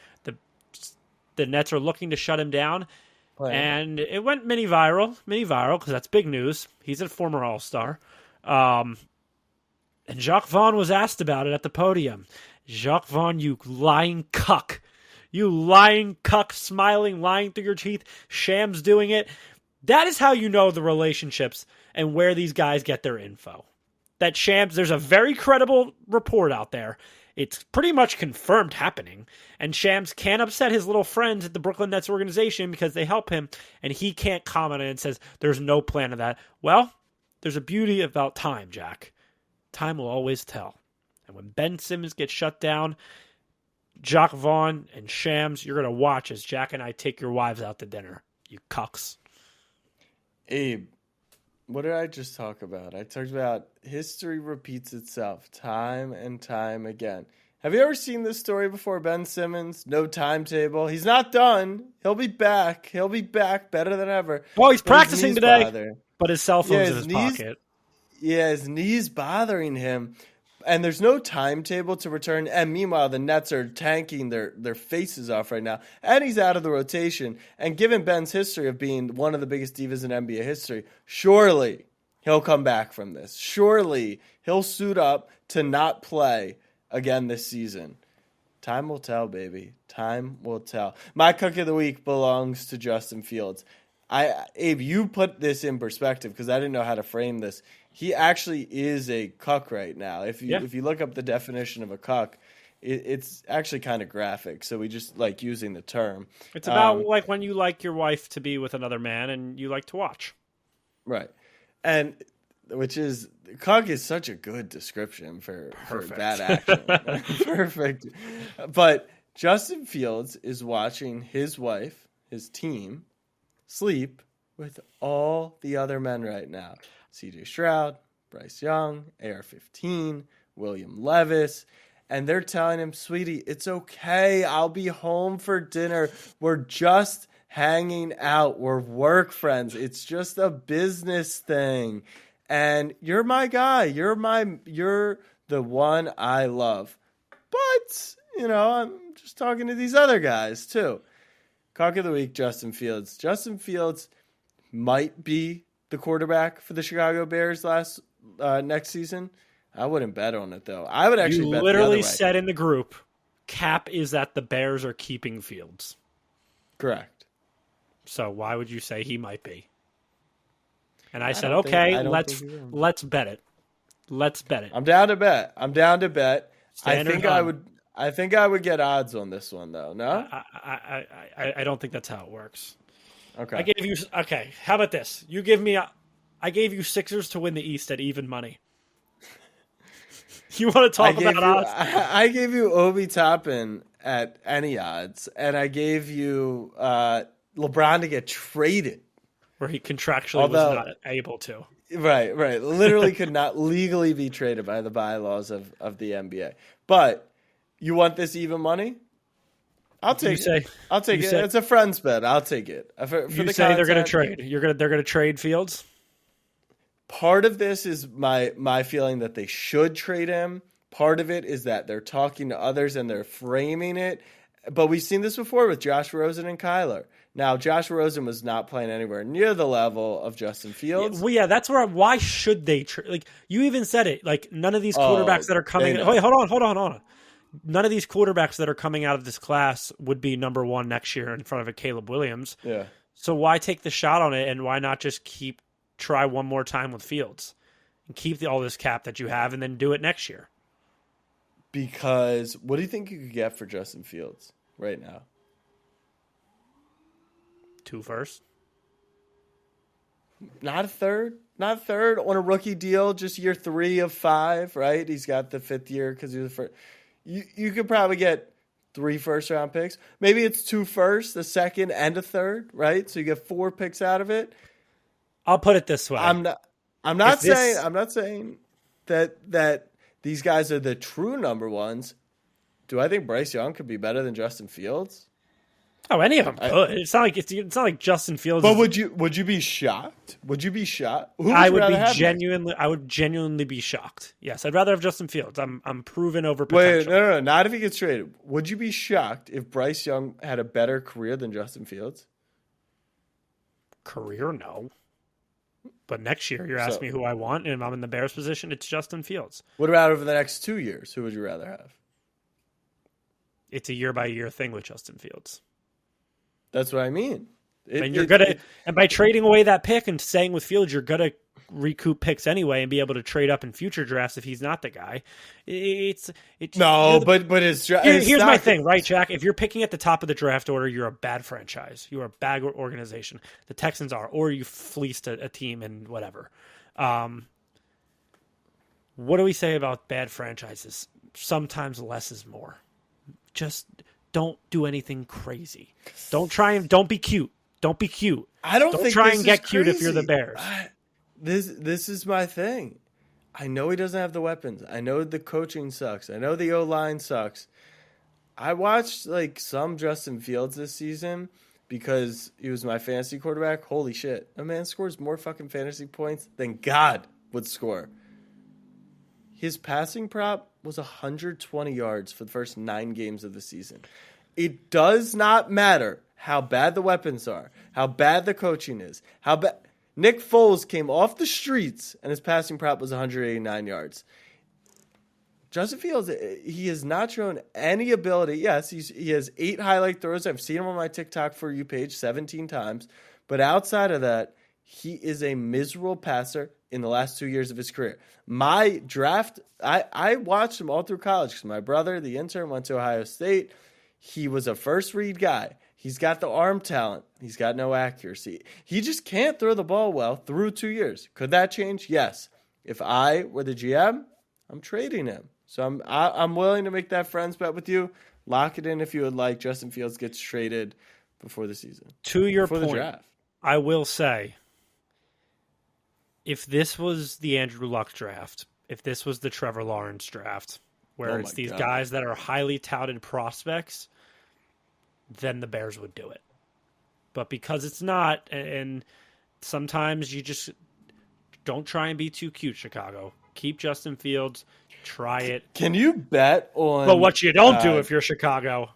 the Nets are looking to shut him down, and it went mini viral because that's big news. He's a former All-Star. And Jacques Vaughn was asked about it at the podium. Jacques Vaughn, you lying cuck. You lying cuck, smiling, lying through your teeth. Shams doing it. That is how you know the relationships and where these guys get their info. that Shams, there's a very credible report out there. It's pretty much confirmed happening. And Shams can't upset his little friends at the Brooklyn Nets organization because they help him, and he can't comment on it and says there's no plan of that. Well, there's a beauty about time, Jack. Time will always tell. And when Ben Simmons gets shut down, Jacques Vaughn and Shams, you're going to watch as Jack and I take your wives out to dinner. You cucks. Abe, what did I just talk about? I talked about history repeats itself time and time again. Have you ever seen this story before? Ben Simmons, no timetable. He's not done. He'll be back. He'll be back better than ever. Well, he's But his practicing knees today, bother. but his cell phone's in his knees, pocket. Yeah, his knees bothering him. And there's no timetable to return. And meanwhile, the Nets are tanking their faces off right now. And he's out of the rotation. And given Ben's history of being one of the biggest divas in NBA history, surely he'll come back from this. Surely he'll suit up to not play again this season. Time will tell, baby. Time will tell. My cook of the week belongs to Justin Fields. Abe, you put this in perspective because I didn't know how to frame this. He actually is a cuck right now. If you look up the definition of a cuck, it's actually kind of graphic. So we just like using the term. It's about like when you like your wife to be with another man and you like to watch. Right. And which is cuck is such a good description for that action. Perfect. But Justin Fields is watching his wife, his team, sleep with all the other men right now. CJ Stroud, Bryce Young, AR-15, William Levis, and they're telling him, sweetie, it's okay. I'll be home for dinner. We're just hanging out. We're work friends. It's just a business thing. And you're my guy. You're the one I love. But, I'm just talking to these other guys too. Cock of the week, Justin Fields. Justin Fields might be the quarterback for the Chicago Bears next season. I wouldn't bet on it though. I would actually bet the other way. You literally said in the group, cap is that the Bears are keeping Fields. Correct. So why would you say he might be? And I said, okay, let's bet it. Let's bet it. I'm down to bet. Standard I think I would get odds on this one though. No? I don't think that's how it works. Okay. Okay, how about this? I gave you Sixers to win the East at even money. You want to talk about odds? I gave you Obi Toppin at any odds, and I gave you LeBron to get traded. Where he contractually was not able to. Right. Literally could not legally be traded by the bylaws of the NBA. But you want this even money? I'll take it. It's a friend's bet. I'll take it. For you the say content, they're going to trade. They're going to trade Fields? Part of this is my feeling that they should trade him. Part of it is that they're talking to others and they're framing it. But we've seen this before with Josh Rosen and Kyler. Now, Josh Rosen was not playing anywhere near the level of Justin Fields. That's why should they trade? Like, you even said it. Like, none of these quarterbacks that are coming in. Wait, hold on. None of these quarterbacks that are coming out of this class would be number one next year in front of a Caleb Williams. Yeah. So why take the shot on it, and why not just try one more time with Fields and keep all this cap that you have and then do it next year? Because what do you think you could get for Justin Fields right now? 2 firsts? Not a third on a rookie deal, just year 3 of 5, right? He's got the 5th year because he was the first. You could probably get 3 first-round picks. Maybe it's 2 firsts, a second, and a third, right? So you get 4 picks out of it. I'll put it this way. I'm not saying that these guys are the true number ones. Do I think Bryce Young could be better than Justin Fields? Oh, any of them could. It's not like Justin Fields. But would you be shocked? Would you be shocked? I would genuinely be shocked. Yes, I'd rather have Justin Fields. I'm proven over potential. Wait, no, not if he gets traded. Would you be shocked if Bryce Young had a better career than Justin Fields? Career, no. But next year, you're asking me who I want, and if I'm in the Bears position, it's Justin Fields. What about over the next 2 years? Who would you rather have? It's a year-by-year thing with Justin Fields. That's what I mean. And by trading away that pick and staying with Fields, you're gonna recoup picks anyway and be able to trade up in future drafts if he's not the guy. Here's my thing, right, Jack? If you're picking at the top of the draft order, you're a bad franchise. You're a bad organization. The Texans are, or you fleeced a team and whatever. What do we say about bad franchises? Sometimes less is more. Just don't do anything crazy. Don't be cute. Don't be cute. Don't try and get cute if you're the Bears. This is my thing. I know he doesn't have the weapons. I know the coaching sucks. I know the O-line sucks. I watched some Justin Fields this season because he was my fantasy quarterback. Holy shit. A man scores more fucking fantasy points than God would score. His passing prop was 120 yards for the first 9 games of the season. It does not matter how bad the weapons are, how bad the coaching is, how bad Nick Foles came off the streets and his passing prop was 189 yards. Justin Fields, he has not shown any ability. Yes, he has 8 highlight throws. I've seen him on my TikTok For You page 17 times. But outside of that, he is a miserable passer in the last 2 years of his career. My draft, I watched him all through college because my brother, the intern, went to Ohio State. He was a first read guy. He's got the arm talent. He's got no accuracy. He just can't throw the ball well through 2 years. Could that change? Yes. If I were the GM, I'm trading him. So I'm willing to make that friends bet with you. Lock it in if you would like. Justin Fields gets traded before the season. To your before point, the draft. I will say, if this was the Andrew Luck draft, if this was the Trevor Lawrence draft, where it's these guys that are highly touted prospects, then the Bears would do it. But because it's not, and sometimes you just don't try and be too cute, Chicago. Keep Justin Fields. Try it. Can you bet on... But what you don't do if you're Chicago,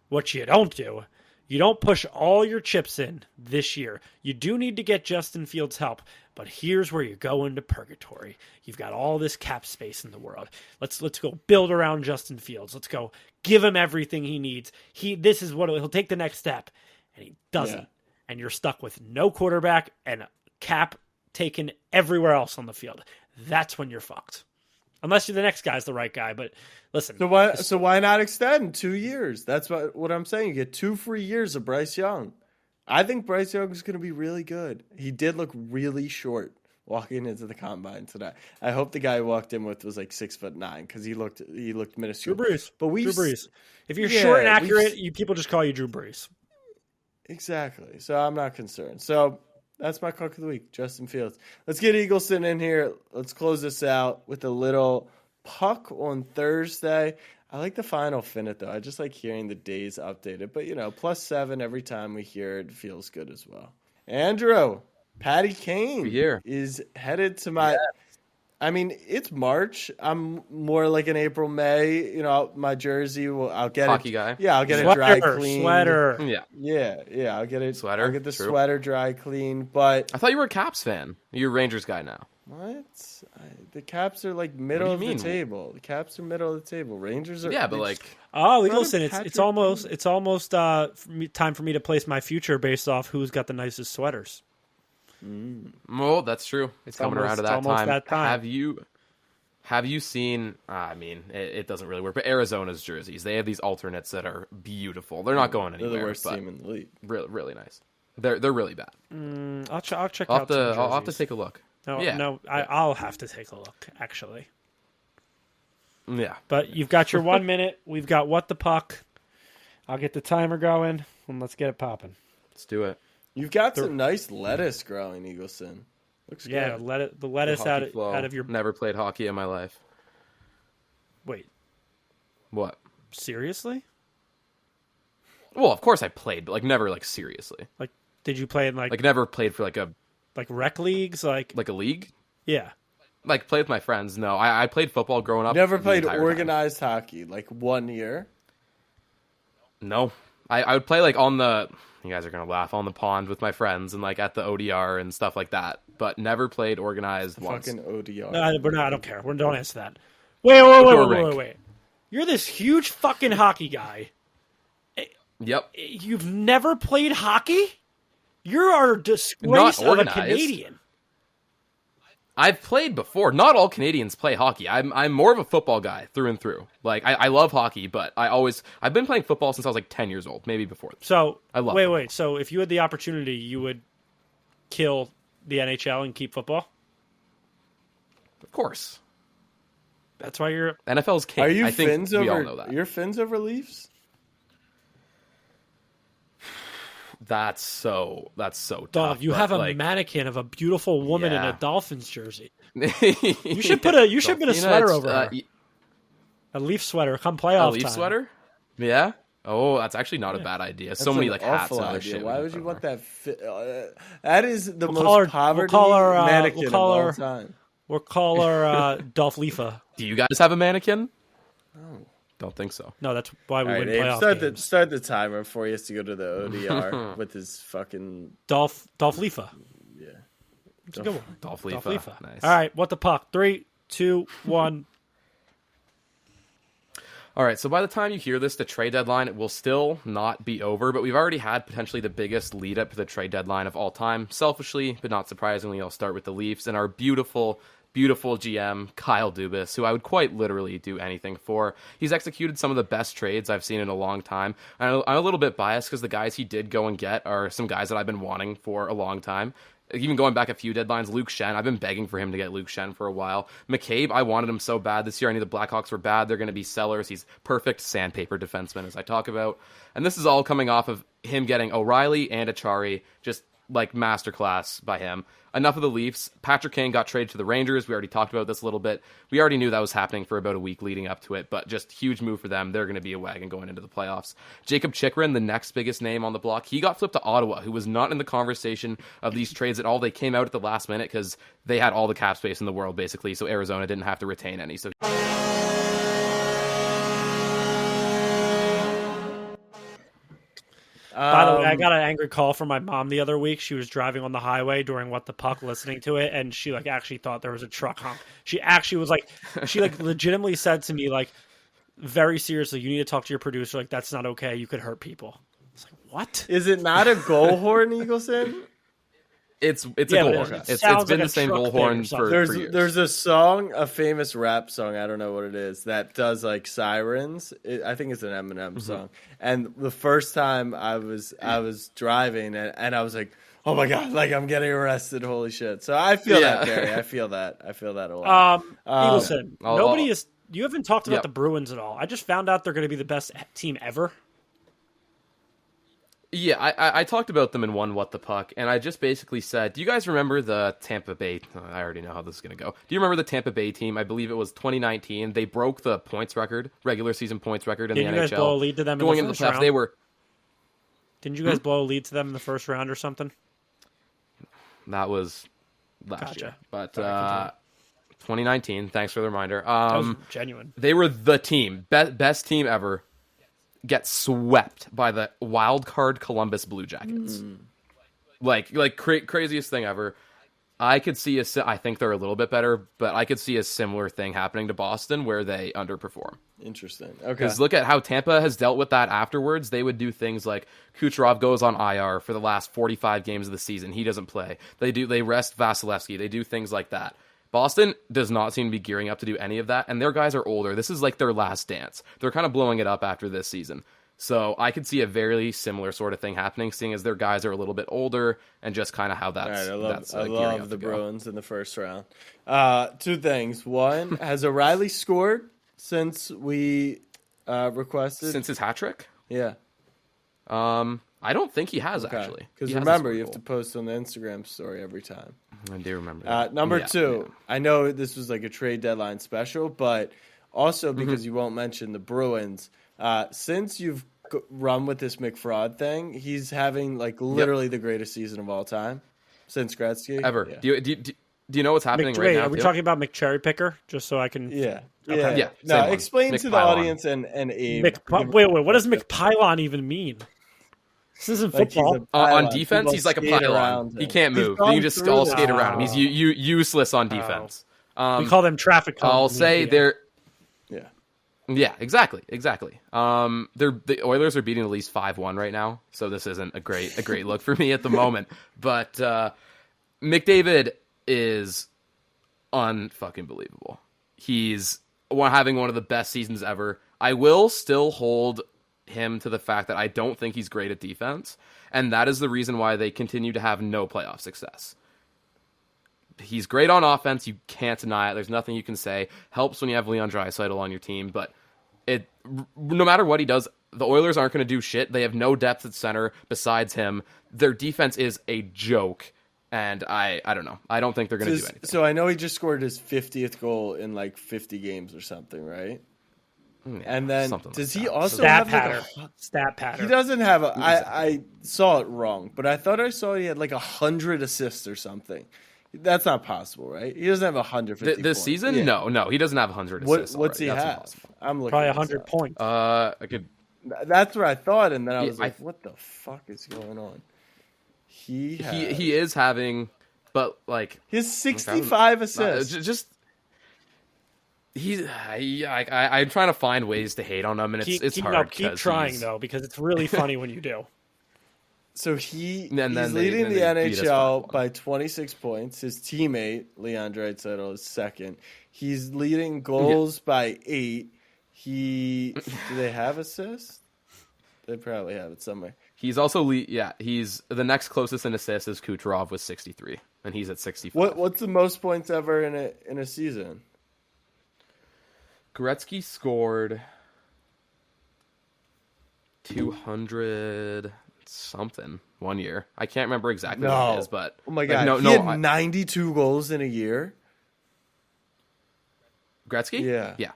what you don't do, you don't push all your chips in this year. You do need to get Justin Fields' help, but here's where you go into purgatory. You've got all this cap space in the world. Let's go build around Justin Fields. Let's go give him everything he needs. This is what he'll take the next step, and he doesn't. Yeah. And you're stuck with no quarterback and cap taken everywhere else on the field. That's when you're fucked. Unless the next guy's the right guy, but listen. So why not extend 2 years? That's what I'm saying. You get 2 free years of Bryce Young. I think Bryce Young is going to be really good. He did look really short walking into the combine today. I hope the guy who walked in with was 6'9" because he looked minuscule. Drew Brees. But Drew Brees. If you're short and accurate, people just call you Drew Brees. Exactly. So I'm not concerned. So that's my cook of the week, Justin Fields. Let's get Eagleson in here. Let's close this out with a little puck on Thursday. I like the final Finit, though. I just like hearing the days updated. But, +7 every time we hear it feels good as well. Andrew, Patty Kane is headed to my... Yes. I mean, it's March. I'm more like an April, May. My jersey, I'll get Hockey guy. Yeah, I'll get it dry clean. Sweater. Yeah, I'll get it. Sweater. I'll get the sweater dry clean. But I thought you were a Caps fan. You're a Rangers guy now. What? The Caps are middle of the table. The Caps are middle of the table. Rangers are. Yeah, but listen, it's almost time for me to place my future based off who's got the nicest sweaters. Well, that's true. It's coming around to that time. That time. Have you seen? It doesn't really work. But Arizona's jerseys, they have these alternates that are beautiful. They're not going anywhere. They're the worst team in the league. Really, really nice. They're really bad. I'll check out. I'll have to take a look. I'll have to take a look actually. Yeah, but you've got your 1 minute. We've got what the puck. I'll get the timer going and let's get it popping. Let's do it. You've got some nice lettuce growing, Eagleson. Looks good. Yeah, the lettuce out of your... Never played hockey in my life. Wait. What? Seriously? Well, of course I played, but never seriously. Did you play in never played for a... rec leagues? Like a league? Yeah. Played with my friends. No, I played football growing up. Never played organized hockey, 1 year? No. I would play on the... You guys are going to laugh, on the pond with my friends and at the ODR and stuff like that, but never played organized once. Fucking ODR. No, we're not. I don't care. Don't answer that. Wait. You're this huge fucking hockey guy. Yep. You've never played hockey? You're a disgrace of a organized. Canadian. I've played before. Not all Canadians play hockey. I'm more of a football guy through and through. Like I love hockey, but I've been playing football since I was like 10 years old, maybe before. So I love wait. football. So if you had the opportunity, you would kill the NHL and keep football? Of course. That's why you're. NFL's king. Are you I think Finns we over? all know that. You're Finns over Leafs? That's so tough. Dog, you but, have a like, mannequin of a beautiful woman in a Yeah. Dolphins jersey. you should put a sweater over her. a A Leaf sweater. Come playoff Leaf time. sweater. Yeah. Oh, that's actually not a bad idea. So That's many an like hats awful and other idea. shit. Why would you want that? That is the We'll most call her- poverty we'll call her, mannequin we'll call of all her- time. We'll call her Dolph Lifa. Do you guys have a mannequin? No. Don't think so. No, that's why we All right, win Abe, playoff games. start the timer before he has to go to the ODR with his fucking Dolph Lifa. yeah. It's a good one. Dolph Dolph Lifa. Lifa. Nice. All right, what the puck? 3, 2, 1. All right, so by the time you hear this, the trade deadline will still not be over, but we've already had potentially the biggest lead up to the trade deadline of all time. Selfishly, but not surprisingly, I'll start with the Leafs and our beautiful GM, Kyle Dubas, who I would quite literally do anything for. He's executed some of the best trades I've seen in a long time. I'm a little bit biased because the guys he did go and get are some guys that I've been wanting for a long time. Even going back a few deadlines, Luke Shen, I've been begging for him to get Luke Shen for a while. McCabe, I wanted him so bad this year. I knew the Blackhawks were bad. They're going to be sellers. He's perfect sandpaper defenseman, as I talk about. And this is all coming off of him getting O'Reilly and Achari, just like masterclass by him. Enough of the Leafs. Patrick Kane got traded to the Rangers. We already talked about this a little bit. We already knew that was happening for about a week leading up to it, but just huge move for them. They're going to be a wagon going into the playoffs. Jacob Chikrin, the next biggest name on the block, he got flipped to Ottawa, who was not in the conversation of these trades at all. They came out at the last minute because they had all the cap space in the world, basically, so Arizona didn't have to retain any. So By the way, I got an angry call from my mom the other week. She was driving on the highway during What the Puck, listening to it, and she like actually thought there was a truck honk. She actually was like, she like legitimately said to me like, very seriously, you need to talk to your producer. Like, that's not okay. You could hurt people. It's like, what? Is it not a goal horn, Eagleson? it's Yeah, a goal but horn. it It's sounds been like a the same truck goal thing or horn something. for years. There's a song, a famous rap song. I don't know what it is that does like sirens. I think it's an Eminem song. And the first time I was driving and I was like, oh my god, like I'm getting arrested. Holy shit! So I feel that, Barry. I feel that a lot. Eagleson, I'll- is. You haven't talked about Yep. the Bruins at all. I just found out they're going to be the best team ever. Yeah, I talked about them in one What the Puck, and I just basically said, do you guys remember the Tampa Bay? I already know how this is going to go. Do you remember the Tampa Bay team? I believe it was 2019. They broke the points record, regular season points record in Didn't the you NHL. guys blow a lead to them Going in the into first the playoffs, round? they were. Didn't you guys blow a lead to them in the first round or something? That was last Gotcha. year, but Sorry, 2019. Thanks for the reminder. That was genuine. They were the team, best team ever. Get swept by the wild card Columbus Blue Jackets. Like craziest thing ever. I could see I think they're a little bit better, but I could see a similar thing happening to Boston where they underperform. Interesting. Okay. Because look at how Tampa has dealt with that afterwards. They would do things like Kucherov goes on IR for the last 45 games of the season. He doesn't play. They rest Vasilevsky. They do things like that. Boston does not seem to be gearing up to do any of that, and their guys are older. This is like their last dance. They're kind of blowing it up after this season. So I could see a very similar sort of thing happening, seeing as their guys are a little bit older and just kind of how that's. All right, that's, I gearing love up the to go. Bruins in the first round. Two things. One, has O'Reilly scored since we requested? Since his hat trick? Yeah. I don't think he has actually. Because He hasn't remember, scored you a have to goal. post on the Instagram story every time. I do remember. That. Number Yeah, two, yeah. I know this was like a trade deadline special, but also because you won't mention the Bruins, since you've run with this McFraud thing, he's having like literally the greatest season of all time since Gretzky. Ever. Yeah. Do you know what's happening right Wait, now? are we too? talking about McCherry Picker? Just so I can. Yeah. Okay. Yeah, No, same one. explain to the McPylon. audience and Abe. Wait. What does McPylon even mean? This isn't Like he's football. a On pylon. defense, People he's like a skate pylon. around He him. can't He's move. gone You just through all this. skate around him. He's useless on defense. We call them traffic cones. I'll in the say NBA. they're Yeah. Yeah, exactly. The Oilers are beating the Leafs 5-1 right now, so this isn't a great look for me at the moment. But McDavid is unfucking believable. He's having one of the best seasons ever. I will still hold him to the fact that I don't think he's great at defense, and that is the reason why they continue to have no playoff success. He's great on offense. You can't deny it. There's nothing you can say. Helps when you have Leon Draisaitl on your team, but no matter what he does, the Oilers aren't going to do shit. They have no depth at center besides him. Their defense is a joke, and I don't know. I don't think they're going to do anything. So I know he just scored his 50th goal in like 50 games or something, right? Yeah, and then does he also stat have pattern? Like stat pattern. He doesn't have a. I saw it wrong, but I thought I saw he had like 100 assists or something. That's not possible, right? He doesn't have 150 this points. season. Yeah. No, he doesn't have 100 assists. What's he That's have? impossible. I'm looking Probably this 100 up. points. I could. That's what I thought, and then I was like, "What the fuck is going on?" He is having, but like he has 65 assists. I'm trying to find ways to hate on him, and it's hard. Keep trying though, because it's really funny when you do. So he's then leading the they beat us NHL 5-1. by 26 points. His teammate, Leon Draisaitl, is second. He's leading goals by 8. Do they have assists? They probably have it somewhere. He's also he's the next closest in assists is Kucherov with 63, and he's at 65. What's the most points ever in a season? Gretzky scored 200 something one year. I can't remember exactly what it is, but oh my god, he had 92 goals in a year. Gretzky? Yeah.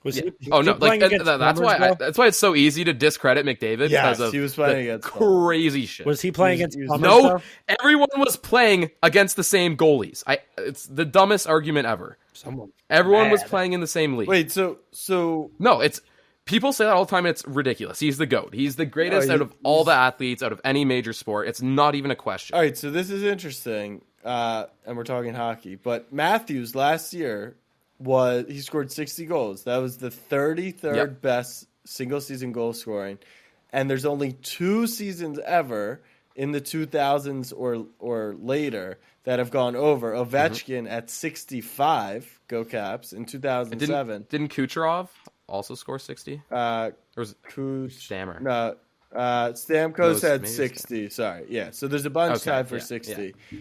Was he that's why it's so easy to discredit McDavid because of he was playing against crazy shit. Was he playing against Plumbers, No, though? everyone was playing against the same goalies. It's the dumbest argument ever. Everyone was playing in the same league. Wait, so No, it's people say that all the time. It's ridiculous. He's the GOAT. He's the greatest out of all the athletes, out of any major sport. It's not even a question. all right, so this is interesting, and we're talking hockey. But Matthews last year he scored 60 goals. That was the 33rd best single season goal scoring, and there's only 2 seasons ever in the 2000s or later that have gone over. Ovechkin at 65, go Caps, in 2007. Didn't Kucherov also score 60? Or was it Stammer? No, Stamkos had maybe 60. Sorry, yeah. So there's a bunch tied for 60. Yeah.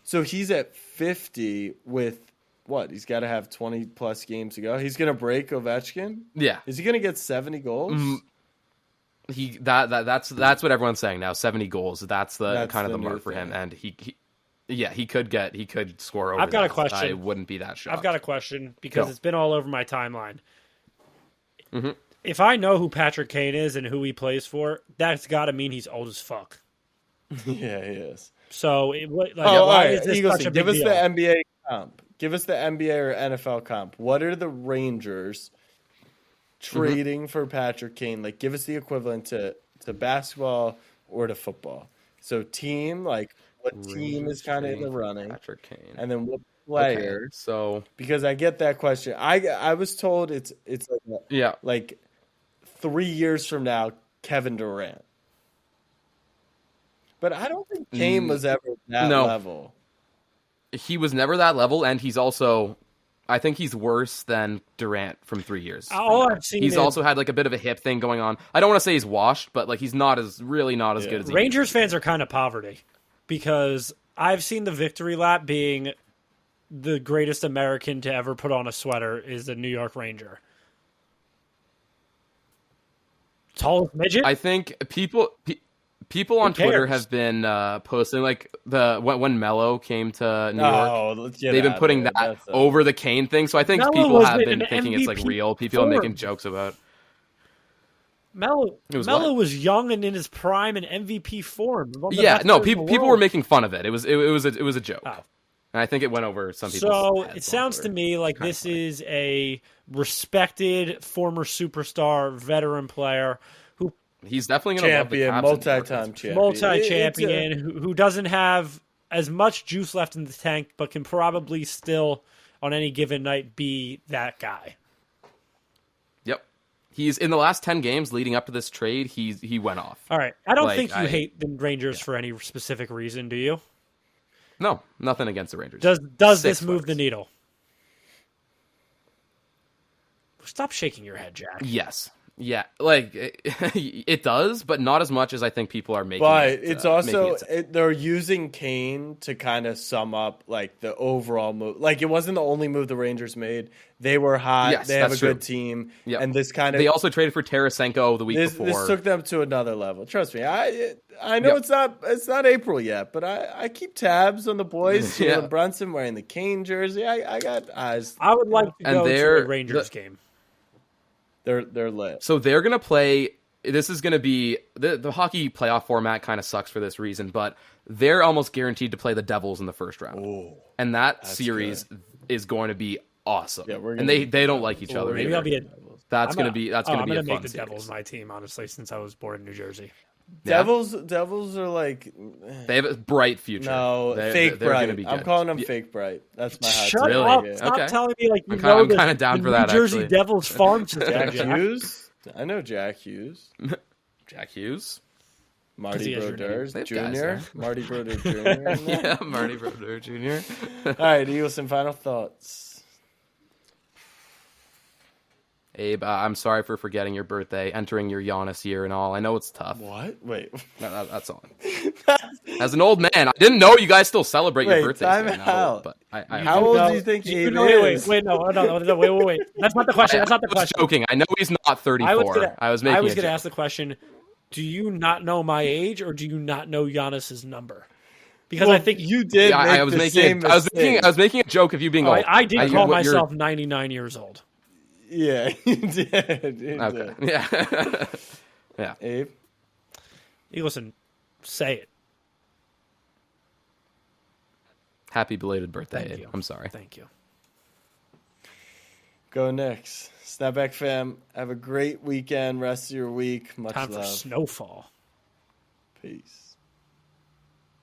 So he's at 50 with what? He's got to have 20 plus games to go. He's gonna break Ovechkin. Yeah. Is he gonna get 70 goals? That's what everyone's saying now. 70 goals. That's the mark for him, and he could score over. I've got that. a question. I wouldn't be that shocked. I've got a question because it's been all over my timeline. Mm-hmm. If I know who Patrick Kane is and who he plays for, that's got to mean he's old as fuck. Yeah, he is. So, why is this Eagles, such a big give us deal? the NBA comp. Give us the NBA or NFL comp. What are the Rangers trading for Patrick Kane? Like, give us the equivalent to basketball or to football. So, team, like, what team is kind of in the running? Patrick Kane. And then what player? Okay, so because I get that question. I was told it's like 3 years from now, Kevin Durant. But I don't think Kane was ever that level. He was never that level, and he's also, I think he's worse than Durant from 3 years. All I've seen he's also had like a bit of a hip thing going on. I don't want to say he's washed, but like he's not as good as he Rangers fans are kind of poverty because I've seen the victory lap being the greatest American to ever put on a sweater is a New York Ranger. Tallest midget? I think people on Twitter have been posting like when Melo came to New York, they've been putting that over the Kane thing. So I think people have been thinking it's like real. People are making jokes about Melo was young and in his prime and MVP form. People were making fun of it. It was a joke. Oh. And I think it went over some people's So heads it sounds to me like this is a respected former superstar, veteran player who he's definitely going to love the Caps. Multi-champion who doesn't have as much juice left in the tank, but can probably still on any given night be that guy. He's in the last 10 games leading up to this trade. He went off. All right. I don't Like, think you hate the Rangers for any specific reason, do you? No, nothing against the Rangers. Does this $6. move the needle? Stop shaking your head, Jack. Yes. Yeah, like it does, but not as much as I think people are making. But it, it's making also it they're using Kane to kind of sum up like the overall move. Like it wasn't the only move the Rangers made. They were hot. Yes, they have a that's true. good team. Yep. And this kind of They also traded for Tarasenko the week this before. took them to another level. Trust me. I know it's not April yet, but I keep tabs on the boys. Jalen Brunson wearing the Kane jersey. I got eyes. I would like to go to a Rangers game. They're lit. So they're gonna play. This is gonna be the hockey playoff format. Kind of sucks for this reason, but they're almost guaranteed to play the Devils in the first round, and that series is going to be awesome. Yeah, and they don't like each other. Maybe either. That's gonna be a fun make the series. Devils my team, honestly, since I was born in New Jersey. Devils are like they have a bright future. No, fake bright. I'm calling them fake bright. That's my hot Shut take. up! Really? Stop Okay. telling me like I'm kind of down for that. New Jersey actually. Devils farm system. Jack Jack. Hughes. I know Jack Hughes. Jack Hughes. Marty Brodeur They have Jr. guys, Marty Brodeur Jr. Yeah, Marty Brodeur Jr. All right, Eagleson, final thoughts. Abe, I'm sorry for forgetting your birthday, entering your Giannis year and all. I know it's tough. What? Wait. That's all. As an old man, I didn't know you guys still celebrate your birthday. Time out. But How old do you think Abe is? Wait, wait. That's not the question. That's not the I was question. joking. I know he's not 34. I was going to ask the question, do you not know my age or do you not know Giannis's number? Because I think you did. Yeah, I was making a joke of you being old. I did call myself 99 years old. Yeah, you did. Okay. Yeah. Yeah. Abe? Listen, say it. Happy belated birthday, Thank Abe. you. I'm sorry. Thank you. Go next. Snapback fam, have a great weekend, rest of your week. Much Time love. for snowfall. Peace.